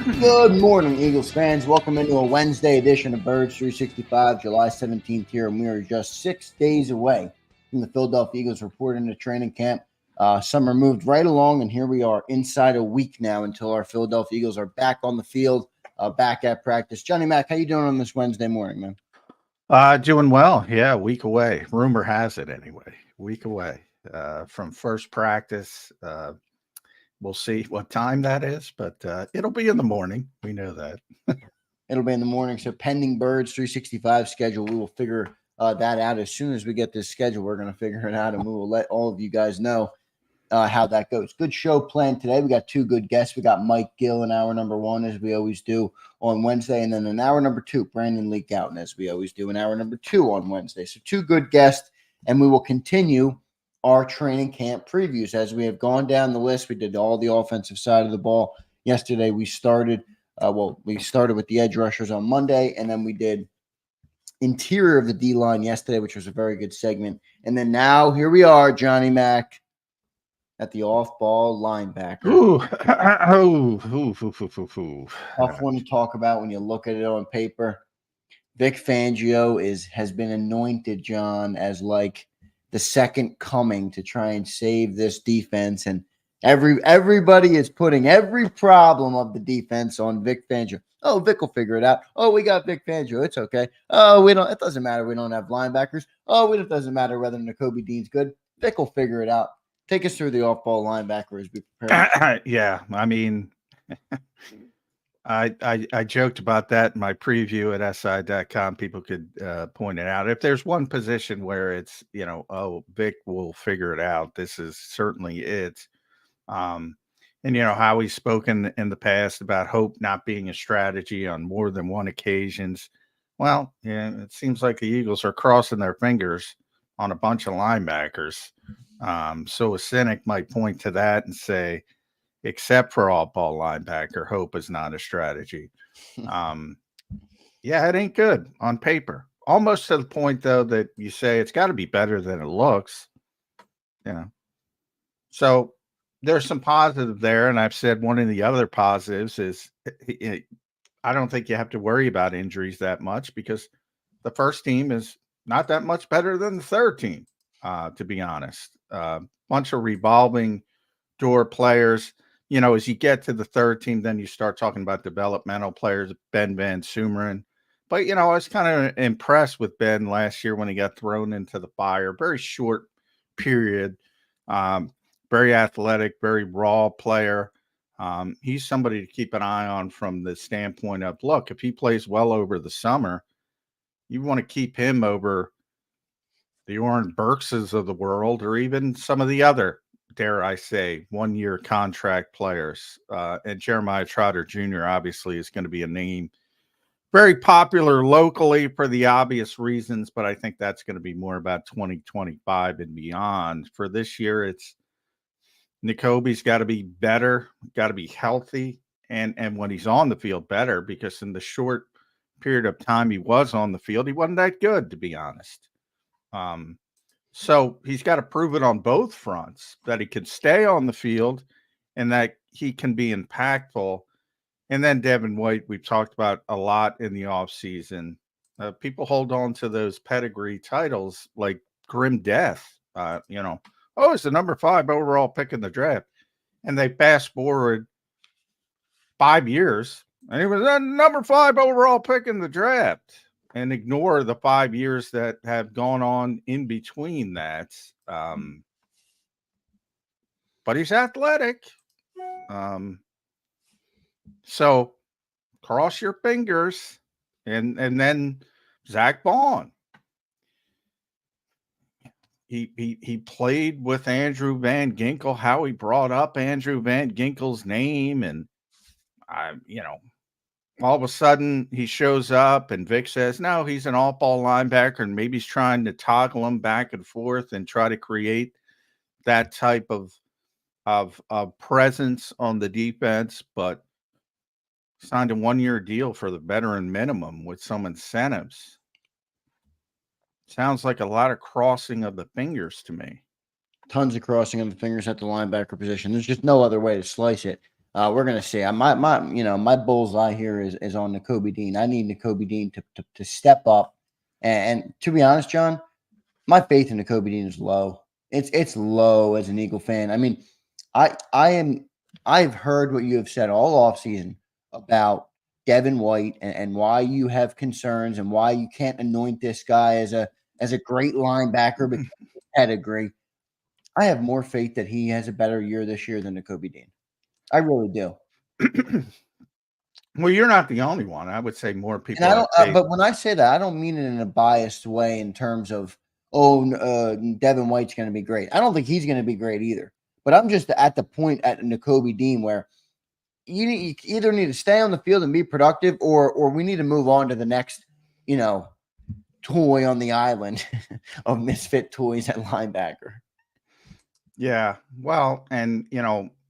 Good morning, Eagles fans. Welcome into a Wednesday edition of Birds 365, July 17th here, and we are just 6 days away from the Philadelphia Eagles reporting to training camp. Summer moved right along, and here we are inside a week now until our Philadelphia Eagles are back on the field, back at practice. Johnny Mac, how you doing on this Wednesday morning, man? Doing well. Yeah, a week away. Rumor has it anyway. Week away from first practice. We'll see what time that is, but it'll be in the morning. We know that. It'll be in the morning. So pending Birds 365 schedule, we will figure that out. As soon as we get this schedule, we're going to figure it out, and we will let all of you guys know how that goes. Good show planned today. We got two good guests. We got Mike Gill in hour number one, as we always do on Wednesday, and then in hour number two, Brandon Leak out, as we always do in hour number two on Wednesday. So two good guests, and we will continue our training camp previews as we have gone down the list. We did all the offensive side of the ball yesterday. We started with the edge rushers on Monday, and then we did interior of the D-line yesterday, which was a very good segment. And then now here we are, Johnny Mac, at the off-ball linebacker. Tough one to talk about when you look at it on paper. Vic Fangio has been anointed, John, as like the second coming to try and save this defense, and everybody is putting every problem of the defense on Vic Fangio. Oh, Vic will figure it out. Oh, we got Vic Fangio. It's okay. Oh, it doesn't matter. We don't have linebackers. Oh, it doesn't matter whether Nakobe Dean's good. Vic will figure it out. Take us through the off-ball linebacker as we prepare. Yeah, I mean, I joked about that in my preview at si.com. People could point it out. If there's one position where it's, Vic will figure it out, this is certainly it. And how he's spoken in the past about hope not being a strategy on more than one occasions. Well, yeah, it seems like the Eagles are crossing their fingers on a bunch of linebackers. So a cynic might point to that and say, except for all-ball linebacker, hope is not a strategy. Yeah, it ain't good on paper. Almost to the point, though, that you say it's got to be better than it looks. So there's some positive there, and I've said one of the other positives is I don't think you have to worry about injuries that much because the first team is not that much better than the third team, to be honest. Bunch of revolving door players. As you get to the third team, then you start talking about developmental players, Ben Van Sumeren. But, I was kind of impressed with Ben last year when he got thrown into the fire. Very short period. Very athletic, very raw player. He's somebody to keep an eye on from the standpoint of, look, if he plays well over the summer, you want to keep him over the Oren Burkses of the world or even some of the other, dare I say, one-year contract players. And Jeremiah Trotter Jr. obviously is going to be a name very popular locally for the obvious reasons, but I think that's going to be more about 2025 and beyond. For this year, it's Nakobe's got to be better, got to be healthy, and when he's on the field, better, because in the short period of time he was on the field, he wasn't that good, to be honest. So he's got to prove it on both fronts, that he can stay on the field and that he can be impactful. And then Devin White, we've talked about a lot in the offseason. People hold on to those pedigree titles like grim death. It's the number 5 overall pick in the draft. And they fast forward 5 years, and he was the number 5 overall pick in the draft. And ignore the 5 years that have gone on in between that. But he's athletic. So cross your fingers. And then Zach Bond. He played with Andrew Van Ginkel, how he brought up Andrew Van Ginkel's name. And, all of a sudden he shows up and Vic says, no, he's an off-ball linebacker, and maybe he's trying to toggle him back and forth and try to create that type of presence on the defense, but signed a 1-year deal for the veteran minimum with some incentives. Sounds like a lot of crossing of the fingers to me. Tons of crossing of the fingers at the linebacker position. There's just no other way to slice it. We're gonna see. My bullseye here is on Nakobe Dean. I need Nakobe Dean to step up. And to be honest, John, my faith in Nakobe Dean is low. It's low as an Eagle fan. I mean, I've heard what you have said all offseason about Devin White and why you have concerns and why you can't anoint this guy as a great linebacker because of his pedigree. I have more faith that he has a better year this year than Nakobe Dean. I really do. Well, you're not the only one. I would say more And people I have don't, faith. but when I say that, I don't mean it in a biased way in terms of, Devin White's going to be great. I don't think he's going to be great either. But I'm just at the point at Nakobe Dean where you either need to stay on the field and be productive, or we need to move on to the next, toy on the island of misfit toys at linebacker. Yeah. Well, and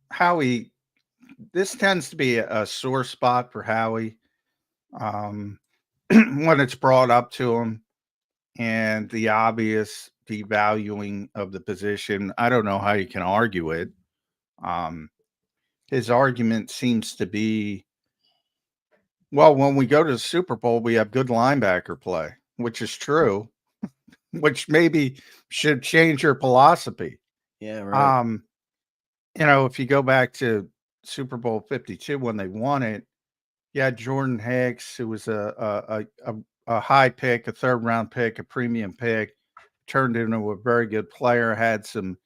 Howie, this tends to be a sore spot for Howie when it's brought up to him, and the obvious devaluing of the position. I don't know how you can argue it. His argument seems to be, well, when we go to the Super Bowl, we have good linebacker play, which is true, which maybe should change your philosophy. Yeah, right. If you go back to Super Bowl 52 when they won it, you had Jordan Hicks, who was a high pick, a third-round pick, a premium pick, turned into a very good player, had some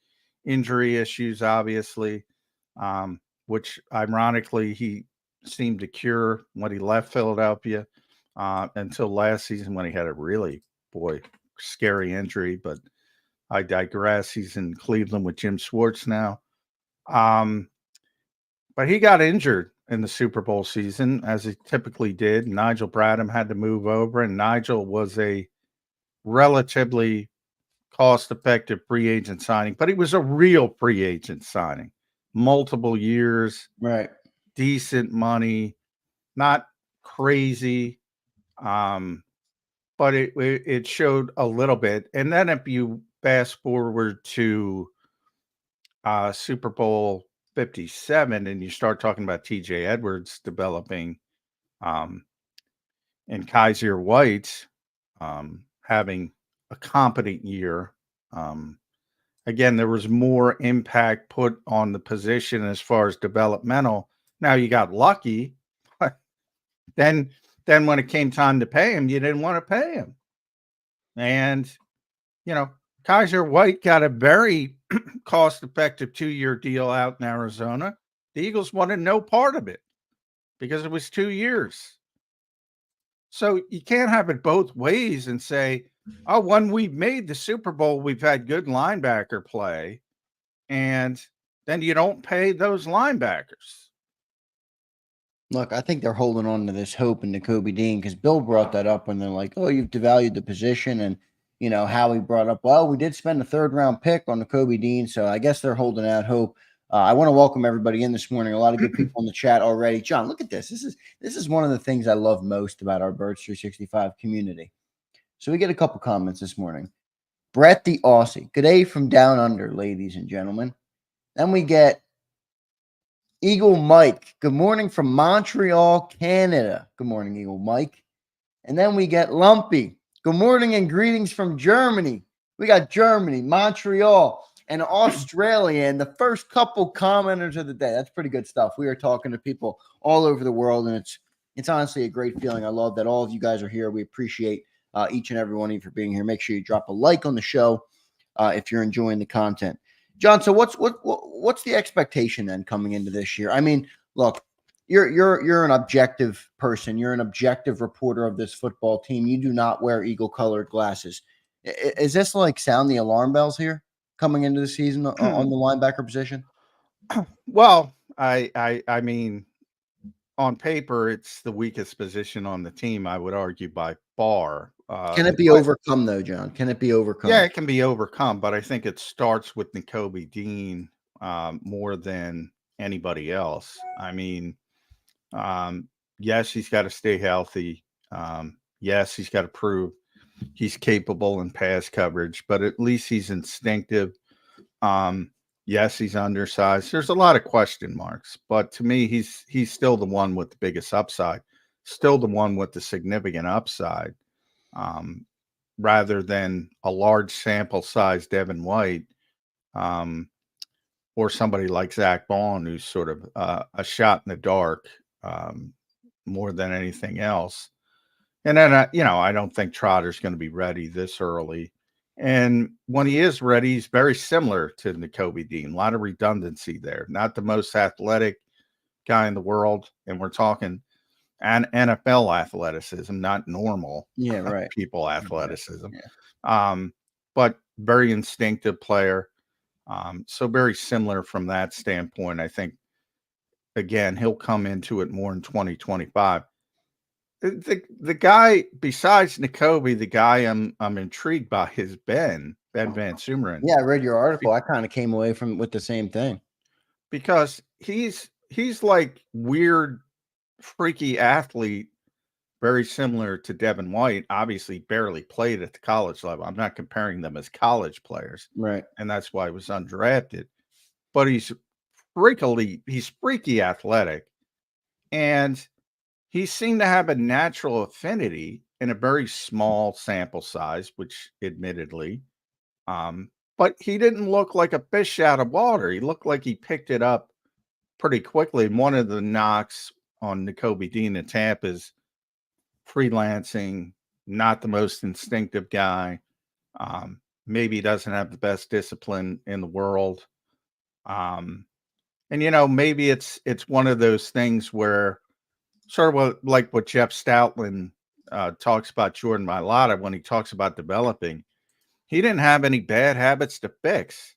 injury issues, obviously, which ironically he seemed to cure when he left Philadelphia until last season when he had a really, scary injury. But I digress. He's in Cleveland with Jim Schwartz now. But he got injured in the Super Bowl season, as he typically did. Nigel Bradham had to move over, and Nigel was a relatively cost-effective free agent signing, but he was a real free agent signing. Multiple years, Right. decent money, not crazy, but it showed a little bit. And then if you fast forward to Super Bowl 57 and you start talking about TJ Edwards developing and Kaiser White having a competent year. Again, there was more impact put on the position as far as developmental. Now you got lucky, but then when it came time to pay him, you didn't want to pay him. And, Kaiser White got a very cost-effective 2-year deal out in Arizona. The Eagles wanted no part of it because it was 2 years. So you can't have it both ways and say, oh, when we've made the Super Bowl, we've had good linebacker play, and then you don't pay those linebackers. Look, I think they're holding on to this hope in Nakobe Dean because Bill brought that up when they're like, oh, you've devalued the position. And, Howie brought up, well, we did spend a third-round pick on Nakobe Dean, so I guess they're holding out hope. I want to welcome everybody in this morning. A lot of good people in the chat already. John, look at this. This is one of the things I love most about our Birds 365 community. So we get a couple comments this morning. Brett the Aussie. Good day from down under, ladies and gentlemen. Then we get Eagle Mike. Good morning from Montreal, Canada. Good morning, Eagle Mike. And then we get Lumpy. Good morning and greetings from Germany. We got Germany, Montreal, and Australia, and the first couple commenters of the day. That's pretty good stuff. We are talking to people all over the world, and it's honestly a great feeling. I love that all of you guys are here. We appreciate each and every one of you for being here. Make sure you drop a like on the show if you're enjoying the content. John, so what's the expectation then coming into this year? I mean, look, you're an objective person. You're an objective reporter of this football team. You do not wear eagle-colored glasses. Is this like sound the alarm bells here coming into the season on the linebacker position? Well, I mean, on paper, it's the weakest position on the team, I would argue, by far. Can it be overcome, though, John? Can it be overcome? Yeah, it can be overcome, but I think it starts with Nakobe Dean more than anybody else. I mean, yes, he's got to stay healthy. Yes, he's got to prove he's capable in pass coverage, but at least he's instinctive. Yes, he's undersized. There's a lot of question marks, but to me, he's still the one with the biggest upside, still the one with the significant upside, um, rather than a large sample size Devin White, um, or somebody like Zach Bond, who's sort of a shot in the dark, more than anything else. And then, I don't think Trotter's going to be ready this early. And when he is ready, he's very similar to Nakobe Dean. A lot of redundancy there. Not the most athletic guy in the world. And we're talking an NFL athleticism, not normal Right. people athleticism. Yeah. But very instinctive player. So very similar from that standpoint. I think, again, he'll come into it more in 2025. The guy besides Nakobe, the guy I'm intrigued by is Ben Van Sumeren. Yeah, I read your article. I kind of came away from with the same thing. Because he's like weird, freaky athlete, very similar to Devin White. Obviously, barely played at the college level. I'm not comparing them as college players, Right. and that's why he was undrafted. But he's freaky athletic, and he seemed to have a natural affinity in a very small sample size, which admittedly, but he didn't look like a fish out of water. He looked like he picked it up pretty quickly. And one of the knocks on Nakobe Dean in Tampa is freelancing, not the most instinctive guy. Maybe he doesn't have the best discipline in the world. And maybe it's one of those things where sort of like what Jeff Stoutland talks about Jordan Mailata when he talks about developing. He didn't have any bad habits to fix.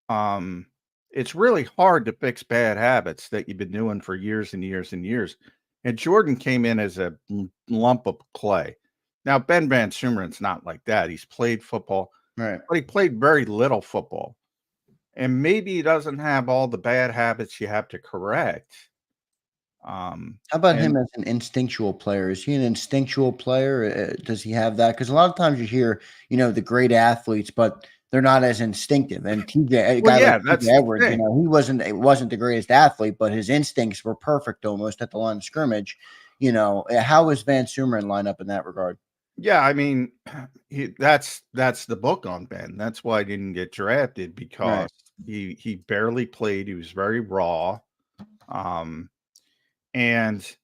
It's really hard to fix bad habits that you've been doing for years and years and years. And Jordan came in as a lump of clay. Now, Ben Van Sumeren's not like that. He's played football, Right. but he played very little football. And maybe he doesn't have all the bad habits you have to correct. How about him as an instinctual player? Is he an instinctual player? Does he have that? Because a lot of times you hear, the great athletes, but they're not as instinctive. And a guy like that's TJ the Edwards, thing. he wasn't the greatest athlete, but his instincts were perfect almost at the line of scrimmage. How is Van Sumeren line up in that regard? Yeah, I mean, that's the book on Ben. That's why he didn't get drafted, because he barely played. He was very raw. And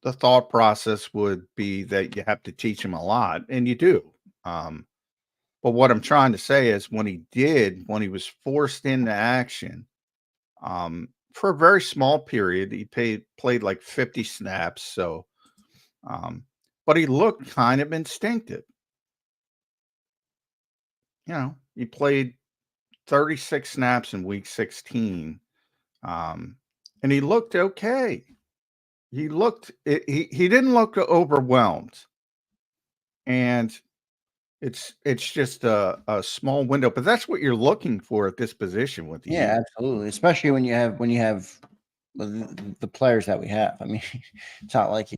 the thought process would be that you have to teach him a lot, and you do. But what I'm trying to say is when he was forced into action, for a very small period, he played like 50 snaps. So, but he looked kind of instinctive. He played 36 snaps in week 16. And he looked okay. He didn't look overwhelmed. And it's just a small window, but that's what you're looking for at this position with the Eagles. Absolutely. Especially when you have the players that we have. I mean, it's not like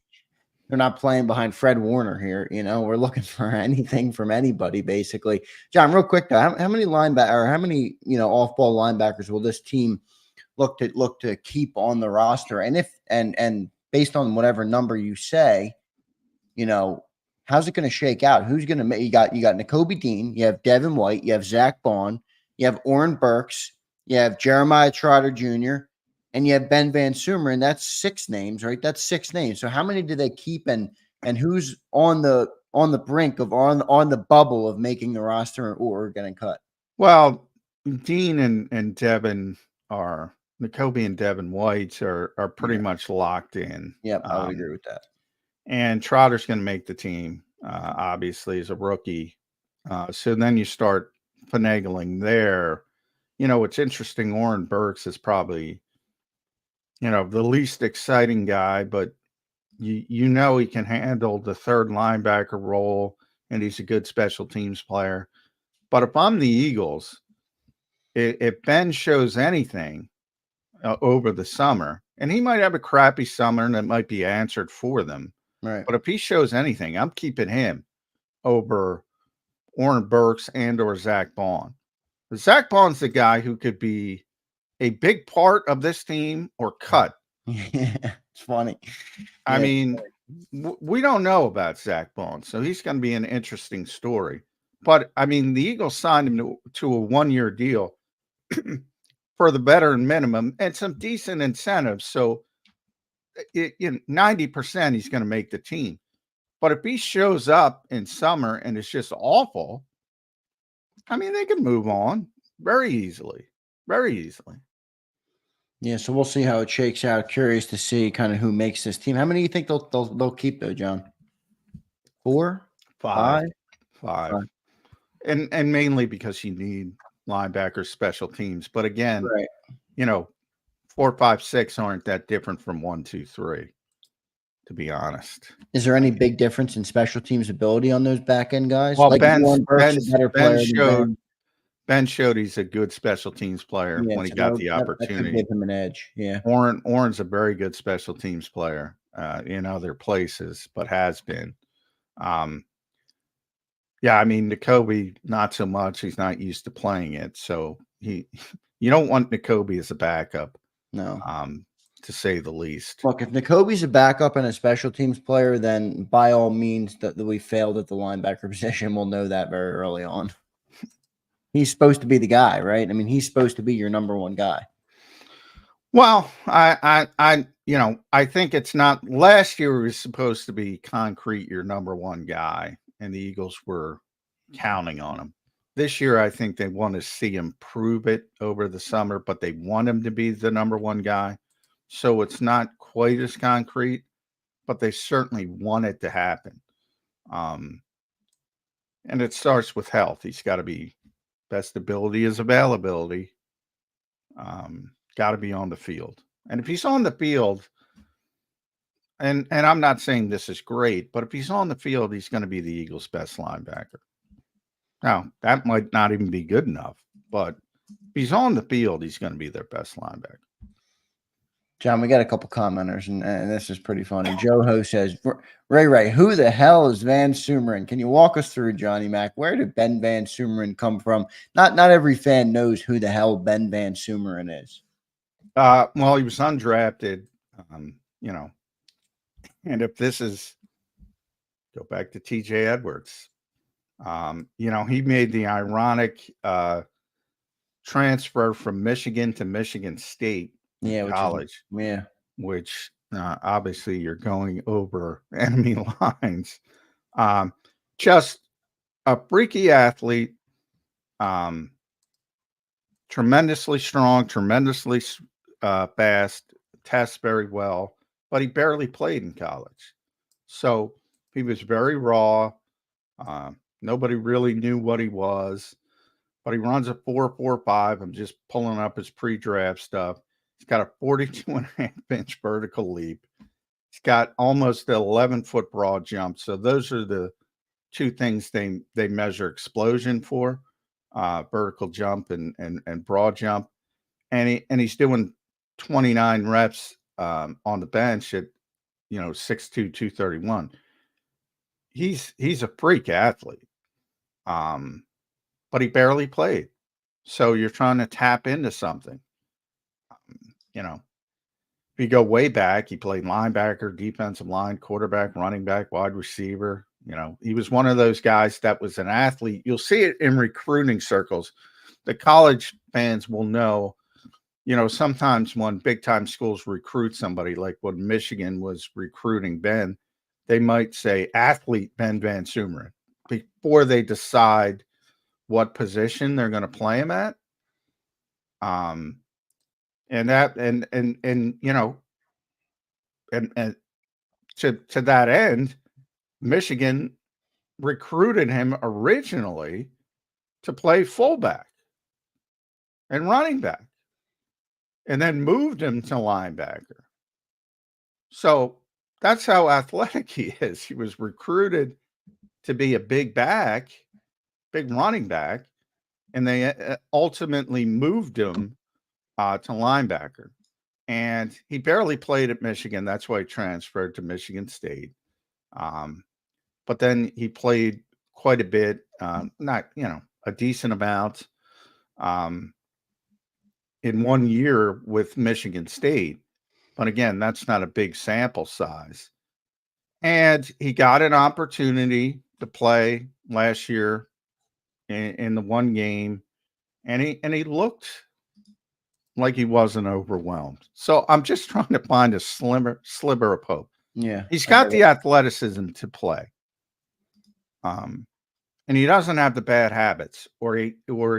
they're not playing behind Fred Warner here. We're looking for anything from anybody, basically. John, real quick though, how many off-ball linebackers will this team look to keep on the roster? And if and based on whatever number you say, how's it going to shake out? Who's going to make? You got Nakobe Dean, you have Devin White, you have Zach Bond, you have Oren Burks, you have Jeremiah Trotter Jr., and you have Ben Van Sumeren. That's 6 names, right? That's 6 names. So how many do they keep, and who's on the brink of on the bubble of making the roster or getting cut? Well, Dean and Devin are Nakobe and Devin White are pretty much locked in. Yep, I would agree with that. And Trotter's going to make the team, obviously, as a rookie. So then you start finagling there. What's interesting, Oren Burks is probably, the least exciting guy, but he can handle the third linebacker role, and he's a good special teams player. But if I'm the Eagles, if Ben shows anything over the summer, and he might have a crappy summer and it might be answered for them, right? But if he shows anything, I'm keeping him over Oren Burks and or Zach Bond. Zach Bond's the guy who could be a big part of this team or cut. Yeah, it's funny. I Yeah, mean, we don't know about Zach Bond, so he's going to be an interesting story. But I mean, the Eagles signed him to a 1-year deal for the veteran minimum and some decent incentives. So, 90% he's going to make the team. But if he shows up in summer and it's just awful, I mean, they can move on very easily, very easily. yeah. So we'll see how it shakes out. Curious to see kind of who makes this team. How many do you think they'll keep though, John? 4, 5, 5, 5, 5. and mainly because you need linebackers, special teams. But again, Right. 4, 5, 6 aren't that different from 1, 2, 3. To be honest, Is there any big difference in special teams ability on those back end guys? well, Like Warren Burke's a better player than Ben showed he's a good special teams player Yeah, when he so got the that could opportunity. give him an edge. Yeah. Oren's a very good special teams player in other places, but has been. Yeah, I mean, Nakobe, not so much. He's not used to playing it. So you don't want Nakobe as a backup, No. to say the least. Look, if Nakobe's a backup and a special teams player, then by all means that we failed at the linebacker position. We'll know that very early on. He's supposed to be the guy, right? I mean, he's supposed to be your number one guy. Well, I think it's not. Last year was supposed to be concrete, your number one guy, and the Eagles were counting on him. This year, I think they want to see him prove it over the summer, but they want him to be the number one guy. So it's not quite as concrete, but they certainly want it to happen. And it starts with health. He's got to be best ability is availability. Got to be on the field. And if he's on the field, and I'm not saying this is great, but if he's on the field, he's going to be the Eagles' best linebacker. Now, that might not even be good enough, but if he's on the field, he's going to be their best linebacker. John, we got a couple commenters, and this is pretty funny. Joe Ho says, Ray, who the hell is Van Sumeren? Can you walk us through, Johnny Mac? Where did Ben Van Sumeren come from? Not every fan knows who the hell Ben Van Sumeren is. Well, he was undrafted, and if this is, go back to TJ Edwards. He made the ironic transfer from Michigan to Michigan State college. Which obviously you're going over enemy lines. Just a freaky athlete, tremendously strong, tremendously fast, tests very well, but he barely played in college. So he was very raw. Nobody really knew what he was, but he runs a 4.45. I'm just pulling up his pre-draft stuff. He's got a 42.5-inch vertical leap. He's got almost an 11-foot broad jump. So those are the two things they measure explosion for, vertical jump and broad jump. And he's doing 29 reps on the bench at 6'2", 231. He's a freak athlete. But he barely played. So you're trying to tap into something. If you go way back, he played linebacker, defensive line, quarterback, running back, wide receiver. He was one of those guys that was an athlete. You'll see it in recruiting circles. The college fans will know, sometimes when big time schools recruit somebody, like when Michigan was recruiting Ben, they might say athlete Ben Van Sumeren before they decide what position they're going to play him at. And that, and to that end, Michigan recruited him originally to play fullback and running back, and then moved him to linebacker. So that's how athletic he is. He was recruited to be a big back, big running back, and they ultimately moved him to linebacker. And he barely played at Michigan. That's why he transferred to Michigan State. But then he played quite a bit, not, a decent amount in 1 year with Michigan State. But again, that's not a big sample size. And he got an opportunity to play last year in the one game, and he looked like he wasn't overwhelmed. So I'm just trying to find a sliver of hope. Yeah. He's got the athleticism to play. And he doesn't have the bad habits, or you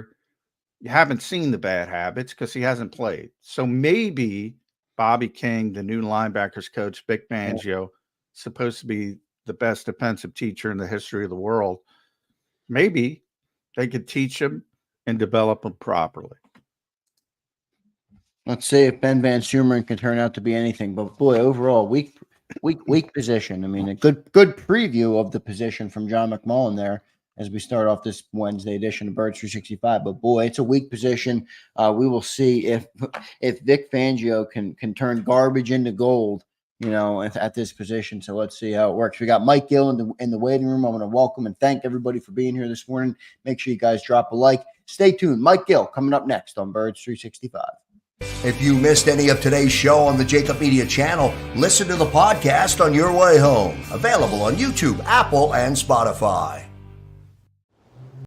haven't seen the bad habits because he hasn't played. So maybe Bobby King, the new linebackers coach, Vic Fangio, supposed to be the best defensive teacher in the history of the world. Maybe they could teach him and develop him properly. Let's see if Ben Van Sumeren can turn out to be anything. But boy, overall, weak position. I mean, a good preview of the position from John McMullen there as we start off this Wednesday edition of Birds 365. But boy, it's a weak position. We will see if Vic Fangio can turn garbage into gold, at this position. So let's see how it works. We got Mike Gill in the waiting room. I want to welcome and thank everybody for being here this morning. Make sure you guys drop a like. Stay tuned. Mike Gill coming up next on Birds 365. If you missed any of today's show on the JAKIB Media channel, listen to the podcast on your way home. Available on YouTube, Apple, and Spotify.